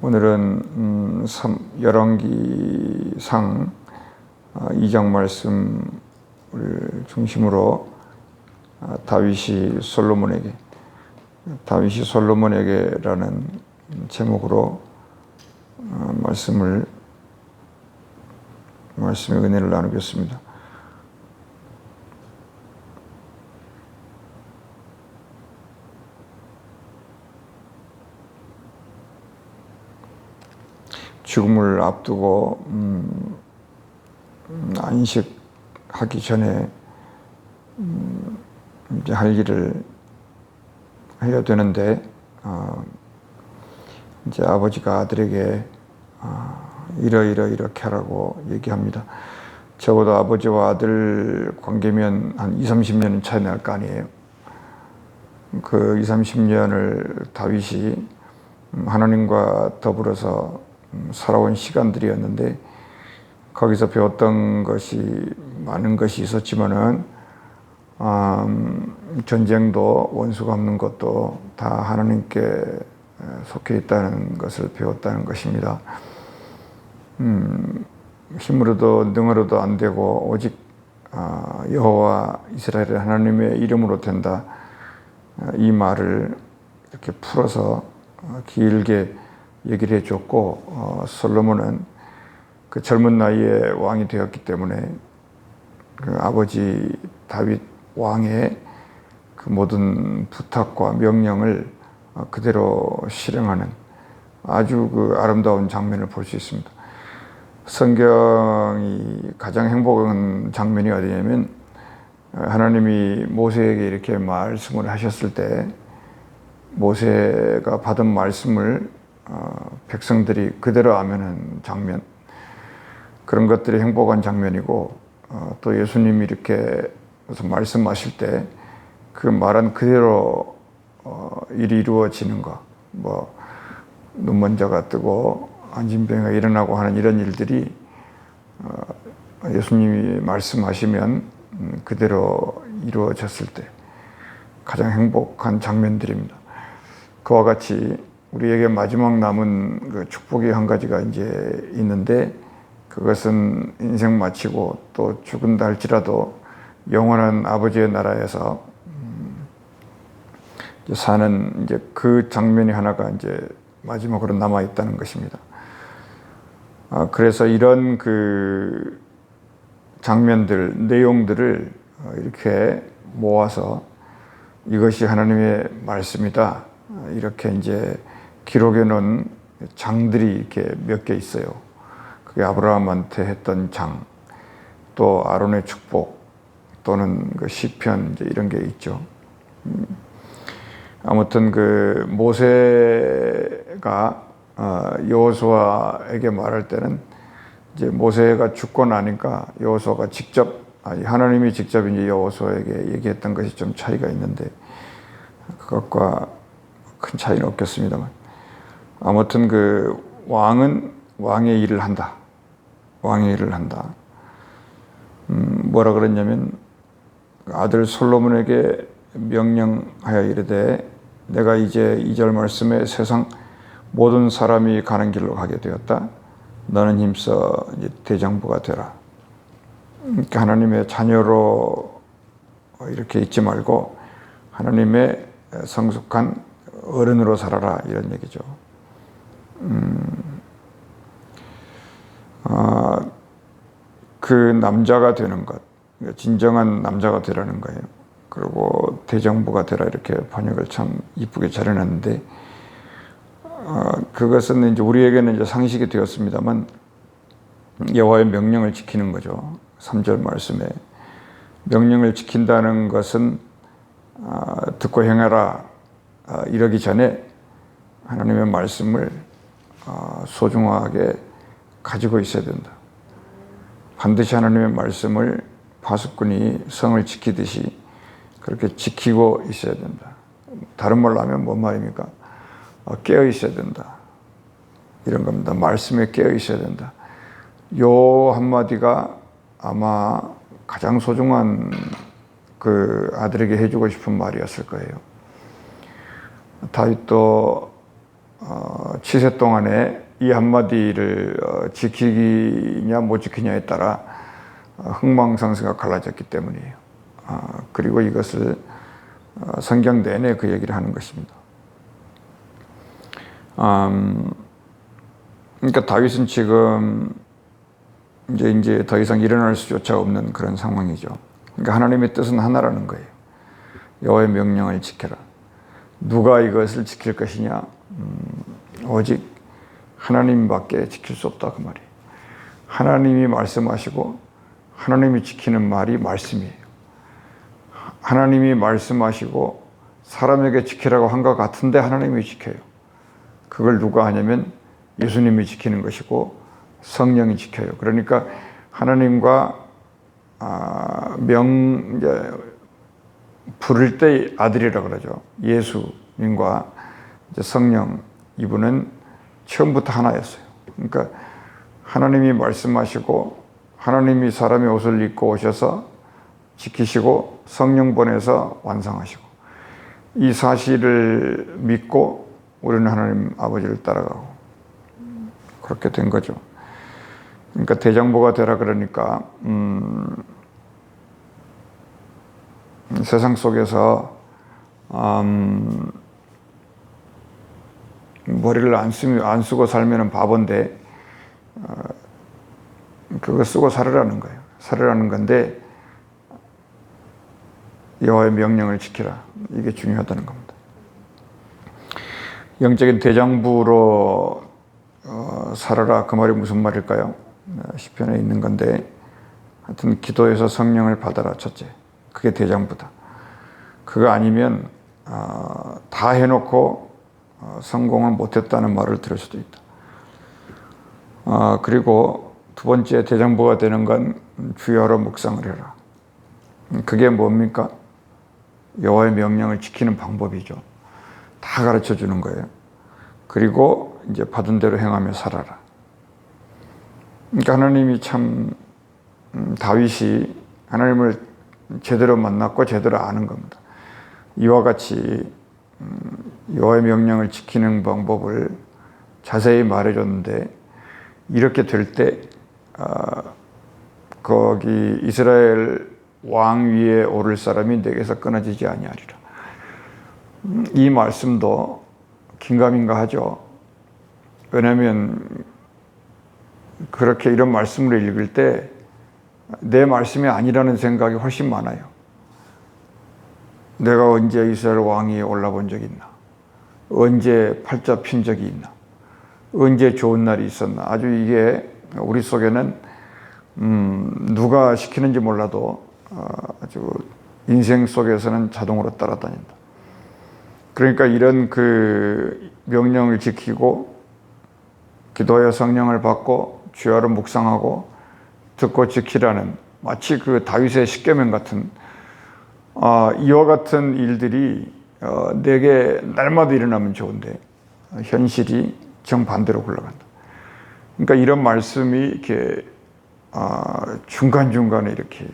오늘은 열왕기상 2장 말씀을 중심으로 다윗이 솔로몬에게라는 제목으로 말씀의 은혜를 나누겠습니다. 죽음을 앞두고 안식하기 전에 이제 할 일을 해야 되는데 이제 아버지가 아들에게 이렇게 하라고 얘기합니다. 적어도 아버지와 아들 관계면 한 20-30년은 차이 날 거 아니에요. 그 20-30년을 다윗이 하나님과 더불어서 살아온 시간들이었는데 거기서 배웠던 것이 많은 것이 있었지만은 전쟁도 원수가 없는 것도 다 하나님께 속해 있다는 것을 배웠다는 것입니다. 힘으로도 능으로도 안 되고 오직 여호와 이스라엘의 하나님의 이름으로 된다. 이 말을 이렇게 풀어서 길게 얘기를 해줬고 솔로몬은 그 젊은 나이에 왕이 되었기 때문에 그 아버지 다윗 왕의 그 모든 부탁과 명령을 그대로 실행하는 아주 그 아름다운 장면을 볼 수 있습니다. 성경이 가장 행복한 장면이 어디냐면 하나님이 모세에게 이렇게 말씀을 하셨을 때 모세가 받은 말씀을 백성들이 그대로 아멘한 장면, 그런 것들이 행복한 장면이고 또 예수님이 이렇게 말씀하실 때 그 말은 그대로 일이 이루어지는 것, 뭐 눈먼자가 뜨고 안진병이가 일어나고 하는 이런 일들이 예수님이 말씀하시면 그대로 이루어졌을 때 가장 행복한 장면들입니다. 그와 같이 우리에게 마지막 남은 그 축복이 한 가지가 이제 있는데 그것은 인생 마치고 또 죽은다 할지라도 영원한 아버지의 나라에서 사는 이제 그 장면이 하나가 이제 마지막으로 남아 있다는 것입니다. 그래서 이런 그 장면들, 내용들을 이렇게 모아서 이것이 하나님의 말씀이다. 이렇게 이제 기록해 놓은 장들이 이렇게 몇 개 있어요. 그게 아브라함한테 했던 장, 또 아론의 축복, 또는 그 시편 이제 이런 게 있죠. 아무튼 그 모세가 여호수아에게 말할 때는 이제 모세가 죽고 나니까 여호수아가 하나님이 직접 이제 여호수아에게 얘기했던 것이 좀 차이가 있는데 그것과 큰 차이는 없겠습니다만 아무튼 그 왕은 왕의 일을 한다. 왕의 일을 한다. 뭐라 그랬냐면 아들 솔로몬에게 명령하여 이르되 내가 이제 2절 말씀에 세상 모든 사람이 가는 길로 가게 되었다. 너는 힘써 이제 대장부가 되라. 그러니까 하나님의 자녀로 이렇게 있지 말고 하나님의 성숙한 어른으로 살아라 이런 얘기죠. 그 남자가 되는 것, 진정한 남자가 되라는 거예요. 그리고 대장부가 되라 이렇게 번역을 참 이쁘게 잘해놨는데 그것은 이제 우리에게는 이제 상식이 되었습니다만 여호와의 명령을 지키는 거죠. 3절 말씀에 명령을 지킨다는 것은 듣고 행하라 이러기 전에 하나님의 말씀을 소중하게 가지고 있어야 된다. 반드시 하나님의 말씀을 파수꾼이 성을 지키듯이 그렇게 지키고 있어야 된다. 다른 말로 하면 뭔 말입니까? 깨어 있어야 된다. 이런 겁니다. 말씀에 깨어 있어야 된다. 요 한마디가 아마 가장 소중한 그 아들에게 해주고 싶은 말이었을 거예요. 다윗도 치세 동안에 이 한마디를 지키냐 못 지키냐에 따라 흥망성쇠가 갈라졌기 때문이에요. 그리고 이것을 성경 내내 그 얘기를 하는 것입니다. 그러니까 다윗은 지금 이제 더 이상 일어날 수조차 없는 그런 상황이죠. 그러니까 하나님의 뜻은 하나라는 거예요. 여호와의 명령을 지켜라. 누가 이것을 지킬 것이냐? 오직 하나님밖에 지킬 수 없다 그 말이에요. 하나님이 말씀하시고 하나님이 지키는 말이 말씀이에요. 하나님이 말씀하시고 사람에게 지키라고 한 것 같은데 하나님이 지켜요. 그걸 누가 하냐면 예수님이 지키는 것이고 성령이 지켜요. 그러니까 하나님과 이제 부를 때 아들이라 그러죠. 예수님과 이제 성령, 이분은 처음부터 하나였어요. 그러니까 하나님이 말씀하시고 하나님이 사람의 옷을 입고 오셔서 지키시고 성령 보내서 완성하시고, 이 사실을 믿고 우리는 하나님 아버지를 따라가고 그렇게 된 거죠. 그러니까 대장부가 되라 그러니까 세상 속에서 머리를 안 쓰고 살면 바본데 그거 쓰고 살으라는 거예요. 살으라는 건데 여호와의 명령을 지키라. 이게 중요하다는 겁니다. 영적인 대장부로 살아라. 그 말이 무슨 말일까요? 시편에 있는 건데, 하여튼 기도에서 성령을 받아라. 첫째, 그게 대장부다. 그거 아니면 다 해놓고 성공을 못했다는 말을 들을 수도 있다. 그리고 두 번째 대장부가 되는 건 주야로 묵상을 해라. 그게 뭡니까? 여호와의 명령을 지키는 방법이죠. 다 가르쳐 주는 거예요. 그리고 이제 받은 대로 행하며 살아라. 그러니까 하나님이 참 다윗이 하나님을 제대로 만났고 제대로 아는 겁니다. 이와 같이 여호와의 명령을 지키는 방법을 자세히 말해줬는데, 이렇게 될 때 거기 이스라엘 왕 위에 오를 사람이 내게서 끊어지지 아니하리라. 이 말씀도 긴가민가 하죠. 왜냐하면 그렇게 이런 말씀을 읽을 때 내 말씀이 아니라는 생각이 훨씬 많아요. 내가 언제 이스라엘 왕위에 올라본 적이 있나? 언제 팔자 핀 적이 있나? 언제 좋은 날이 있었나? 아주 이게 우리 속에는 누가 시키는지 몰라도 아주 인생 속에서는 자동으로 따라다닌다. 그러니까 이런 그 명령을 지키고 기도하여 성령을 받고 주야로 묵상하고 듣고 지키라는, 마치 그 다윗의 십계명 같은 이와 같은 일들이 내게 날마다 일어나면 좋은데 현실이 정반대로 굴러간다. 그러니까 이런 말씀이 이렇게 중간중간에 이렇게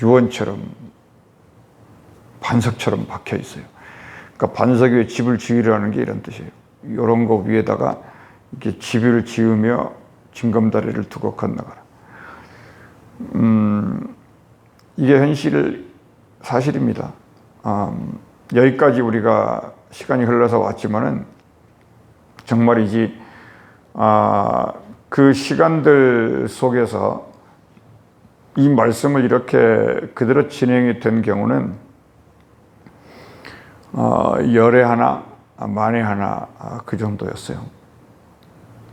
유언처럼 반석처럼 박혀 있어요. 그러니까 반석 위에 집을 지으라는 게 이런 뜻이에요. 이런 거 위에다가 이렇게 집을 지으며 징검다리를 두고 건너가라. 이게 사실입니다. 여기까지 우리가 시간이 흘러서 왔지만은 정말이지 그 시간들 속에서 이 말씀을 이렇게 그대로 진행이 된 경우는 열에 하나, 만에 하나 그 정도였어요.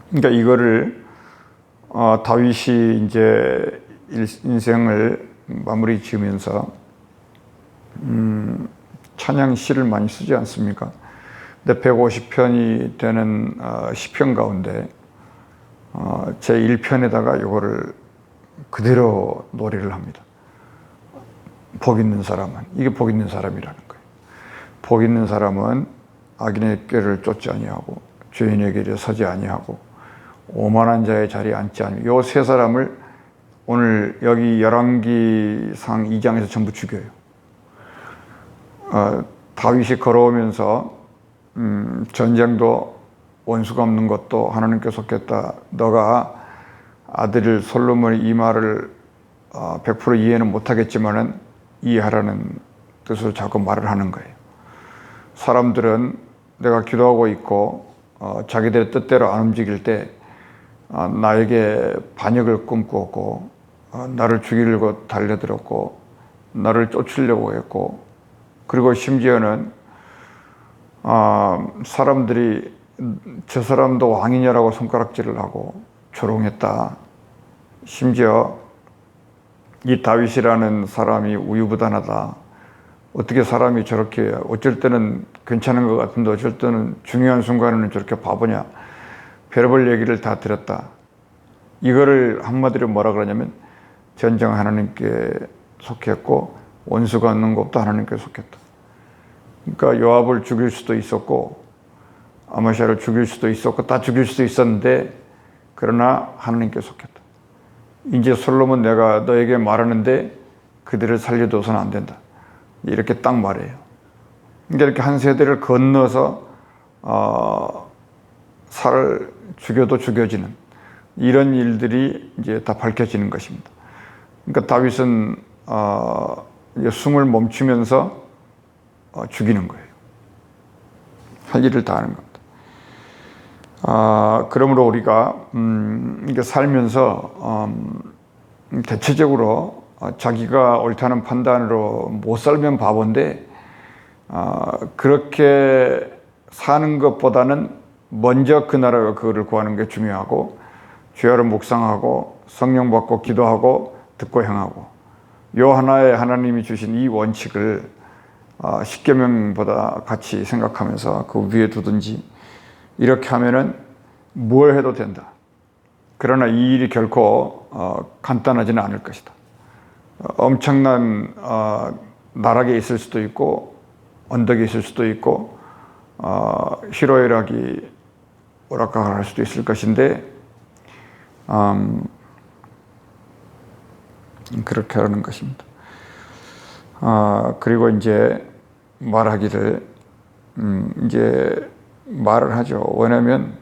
그러니까 이거를 다윗이 이제 인생을 마무리 지으면서 찬양 시를 많이 쓰지 않습니까? 근데 150편이 되는 시편 가운데 제 1편에다가 이거를 그대로 노래를 합니다. 복 있는 사람은, 이게 복 있는 사람이라는 거예요. 복 있는 사람은 악인의 꾀를 쫓지 아니하고 죄인의 길에 서지 아니하고 오만한 자의 자리에 앉지 아니하고, 요 세 사람을 오늘 여기 열왕기상 2장에서 전부 죽여요. 다윗이 걸어오면서 전쟁도 원수 갚는 것도 하나님께 속했다. 너가 아들 솔로몬의 이 말을 100% 이해는 못하겠지만은 이해하라는 뜻으로 자꾸 말을 하는 거예요. 사람들은 내가 기도하고 있고 자기들의 뜻대로 안 움직일 때 나에게 반역을 꿈꾸었고 나를 죽이려고 달려들었고 나를 쫓으려고 했고, 그리고 심지어는 사람들이 저 사람도 왕이냐라고 손가락질을 하고 조롱했다. 심지어 이 다윗이라는 사람이 우유부단하다. 어떻게 사람이 저렇게 어쩔 때는 괜찮은 것 같은데 어쩔 때는 중요한 순간에는 저렇게 바보냐. 별의별 얘기를 다 들었다. 이거를 한마디로 뭐라 그러냐면 전쟁 하나님께 속했고 원수 갚는 것도 하나님께 속했다. 그러니까 요압을 죽일 수도 있었고 아마샤를 죽일 수도 있었고 다 죽일 수도 있었는데 그러나 하나님께 속했다. 이제 솔로몬 내가 너에게 말하는데 그들을 살려둬서는 안 된다. 이렇게 딱 말해요. 그러니까 이렇게 한 세대를 건너서 살을 죽여도 죽여지는 이런 일들이 이제 다 밝혀지는 것입니다. 그러니까 다윗은 이제 숨을 멈추면서 죽이는 거예요. 할 일을 다 하는 겁니다. 그러므로 우리가 이게 살면서 대체적으로 자기가 옳다는 판단으로 못 살면 바본데 그렇게 사는 것보다는 먼저 그 나라가 그거를 구하는 게 중요하고 죄를 묵상하고 성령 받고 기도하고 듣고 행하고 요 하나의 하나님이 주신 이 원칙을 십계명보다 같이 생각하면서 그 위에 두든지 이렇게 하면은 뭘 해도 된다. 그러나 이 일이 결코 간단하지는 않을 것이다. 엄청난 나락에 있을 수도 있고 언덕에 있을 수도 있고 희로애락이 오락가락할 수도 있을 것인데 그렇게 하는 것입니다. 그리고 이제 말하기를 이제 말을 하죠. 왜냐하면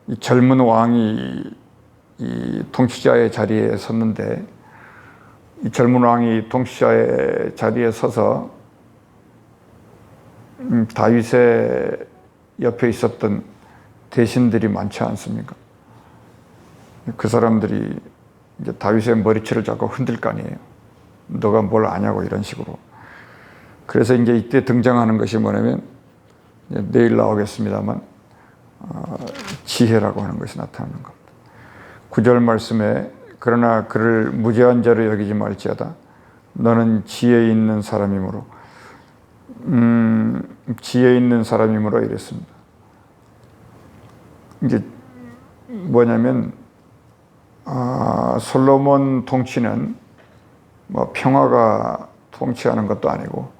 이 젊은 왕이 이 통치자의 자리에 섰는데 이 젊은 왕이 통치자의 자리에 서서 다윗의 옆에 있었던 대신들이 많지 않습니까? 그 사람들이 이제 다윗의 머리채를 자꾸 흔들 거 아니에요. 너가 뭘 아냐고 이런 식으로. 그래서 이제 이때 등장하는 것이 뭐냐면 내일 나오겠습니다만 지혜라고 하는 것이 나타나는 겁니다. 9절 말씀에 그러나 그를 무죄한 자로 여기지 말지어다. 너는 지혜 있는 사람이므로 이랬습니다. 이제 뭐냐면 솔로몬 통치는 뭐 평화가 통치하는 것도 아니고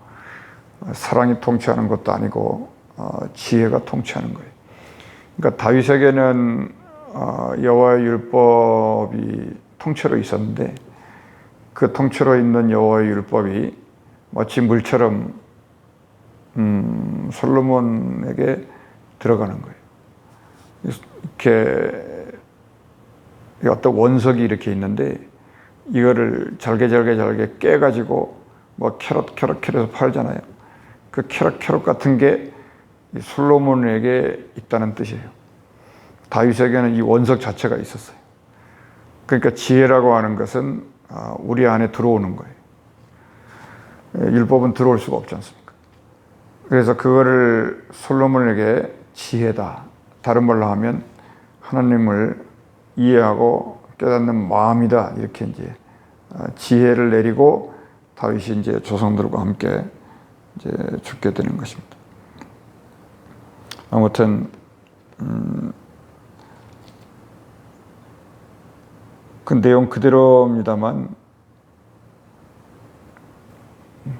사랑이 통치하는 것도 아니고 지혜가 통치하는 거예요. 그러니까 다윗에게는 여호와의 율법이 통째로 있었는데 그 통째로 있는 여호와의 율법이 마치 물처럼 솔로몬에게 들어가는 거예요. 이렇게 어떤 원석이 이렇게 있는데 이거를 잘게 깨가지고 뭐 캐럿해서 팔잖아요. 그 캐럿 같은 게 솔로몬에게 있다는 뜻이에요. 다윗에게는 이 원석 자체가 있었어요. 그러니까 지혜라고 하는 것은 우리 안에 들어오는 거예요. 율법은 들어올 수가 없지 않습니까? 그래서 그거를 솔로몬에게 지혜다. 다른 말로 하면 하나님을 이해하고 깨닫는 마음이다. 이렇게 이제 지혜를 내리고 다윗이 이제 조상들과 함께 이제 죽게 되는 것입니다. 아무튼 그 내용 그대로입니다만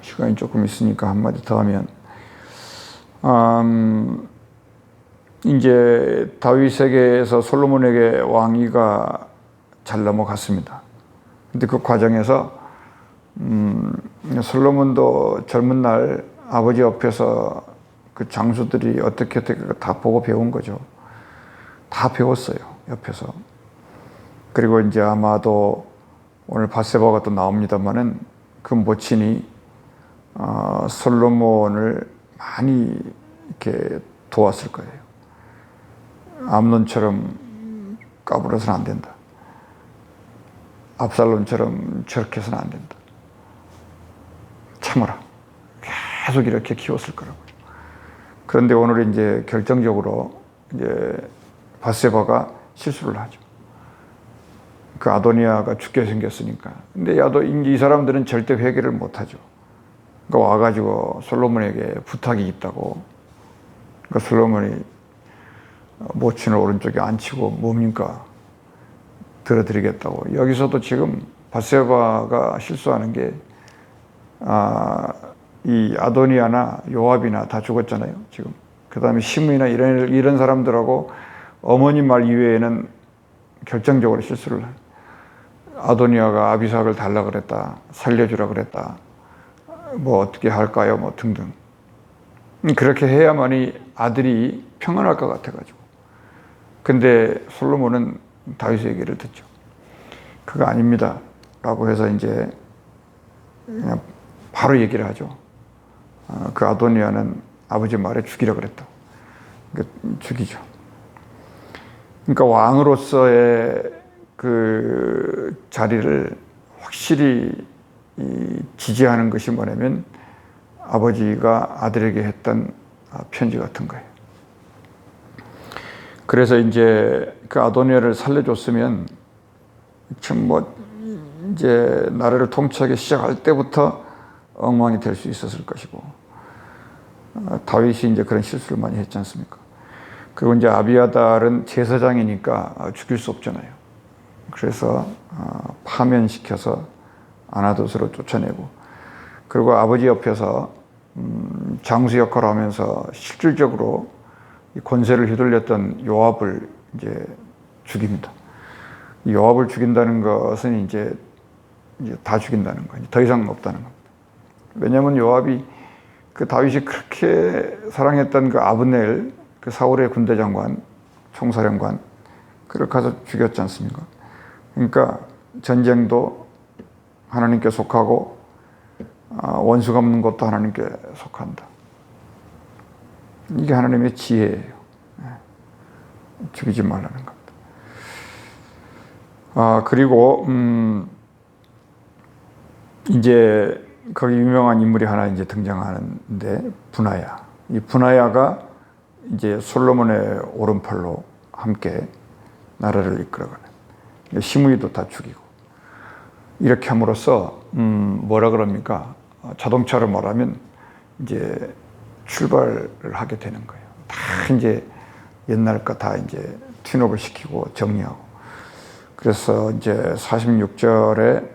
시간이 조금 있으니까 한마디 더 하면 이제 다윗에게서 솔로몬에게 왕위가 잘 넘어갔습니다. 근데 그 과정에서 솔로몬도 젊은 날 아버지 옆에서 그 장수들이 어떻게 다 보고 배운 거죠. 다 배웠어요, 옆에서. 그리고 이제 아마도 오늘 밧세바가 또 나옵니다만은 그 모친이 솔로몬을 많이 이렇게 도왔을 거예요. 암논처럼 까불어서는 안 된다. 압살롬처럼 저렇게 해서는 안 된다. 참아라. 계속 이렇게 키웠을 거라고요. 그런데 오늘 이제 결정적으로 이제 밧세바가 실수를 하죠. 그 아도니아가 죽게 생겼으니까. 근데 이 사람들은 절대 회개를 못 하죠. 그러니까 와가지고 솔로몬에게 부탁이 있다고. 그러니까 솔로몬이 모친을 오른쪽에 앉히고 뭡니까? 들어드리겠다고. 여기서도 지금 밧세바가 실수하는 게, 이 아도니아나 요압이나 다 죽었잖아요, 지금. 그 다음에 시므이나 이런 사람들하고 어머니 말 이외에는 결정적으로 실수를 해요. 아도니아가 아비삭을 달라 그랬다, 살려주라 그랬다, 뭐 어떻게 할까요, 뭐 등등. 그렇게 해야만이 아들이 평안할 것 같아가지고. 근데 솔로몬은 다윗의 얘기를 듣죠. 그거 아닙니다 라고 해서 이제 그냥 바로 얘기를 하죠. 그 아도니아는 아버지 말에 죽이라 그랬다. 그러니까 죽이죠. 그러니까 왕으로서의 그 자리를 확실히 지지하는 것이 뭐냐면 아버지가 아들에게 했던 편지 같은 거예요. 그래서 이제 그 아도니아를 살려줬으면 참 뭐 이제 나라를 통치하기 시작할 때부터 엉망이 될 수 있었을 것이고, 다윗이 이제 그런 실수를 많이 했지 않습니까? 그리고 이제 아비아달은 제사장이니까 죽일 수 없잖아요. 그래서 파면시켜서 아나돗으로 쫓아내고, 그리고 아버지 옆에서 장수 역할을 하면서 실질적으로 권세를 휘둘렸던 요압을 이제 죽입니다. 요압을 죽인다는 것은 이제 다 죽인다는 거예요. 더 이상 없다는 겁니다. 왜냐하면 요압이 그 다윗이 그렇게 사랑했던 그 아브넬, 그 사울의 군대 장관, 총사령관, 그를 가서 죽였지 않습니까? 그러니까 전쟁도 하나님께 속하고 원수 갚는 것도 하나님께 속한다. 이게 하나님의 지혜예요. 죽이지 말라는 겁니다. 그리고 이제 거기 유명한 인물이 하나 이제 등장하는데, 분하야. 이 분하야가 이제 솔로몬의 오른팔로 함께 나라를 이끌어가는. 시므이도 다 죽이고. 이렇게 함으로써 뭐라 그럽니까? 자동차로 말하면 이제 출발을 하게 되는 거예요. 다 이제 옛날 거 다 이제 튠업을 시키고 정리하고. 그래서 이제 46절에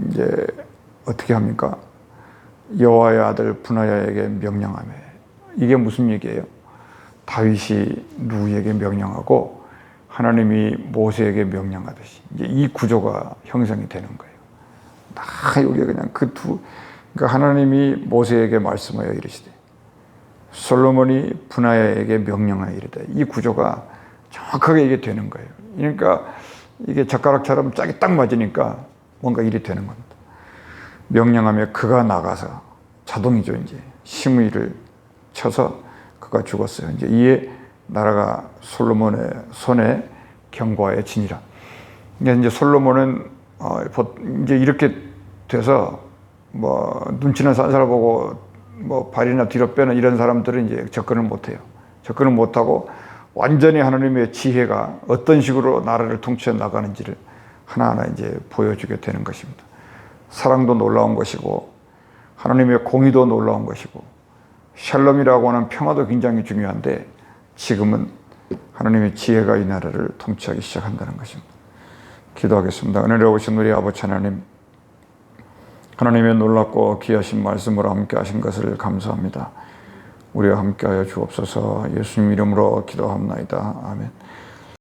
이제 어떻게 합니까? 여호와의 아들 분하야에게 명령하며. 이게 무슨 얘기예요? 다윗이 누구에게 명령하고 하나님이 모세에게 명령하듯이 이제 이 구조가 형성이 되는 거예요. 다 여기 그냥 그러니까 하나님이 모세에게 말씀하여 이르시되 솔로몬이 분하야에게 명령하여 이르되, 이 구조가 정확하게 이게 되는 거예요. 그러니까 이게 젓가락처럼 짝이 딱 맞으니까 뭔가 일이 되는 겁니다. 명령하며 그가 나가서 자동이죠. 이제 시므이를 쳐서 그가 죽었어요. 이제 이에 나라가 솔로몬의 손에 경고하여 지니라. 이제 솔로몬은 이제 이렇게 돼서 뭐 눈치나 산 사람 보고 뭐 발이나 뒤로 빼는 이런 사람들은 이제 접근을 못해요. 접근을 못하고 완전히 하나님의 지혜가 어떤 식으로 나라를 통치해 나가는지를 하나하나 이제 보여주게 되는 것입니다. 사랑도 놀라운 것이고 하나님의 공의도 놀라운 것이고 샬롬이라고 하는 평화도 굉장히 중요한데, 지금은 하나님의 지혜가 이 나라를 통치하기 시작한다는 것입니다. 기도하겠습니다. 은혜로우신 우리 아버지 하나님, 하나님의 놀랍고 귀하신 말씀으로 함께 하신 것을 감사합니다. 우리와 함께하여 주옵소서. 예수님 이름으로 기도합나이다. 아멘.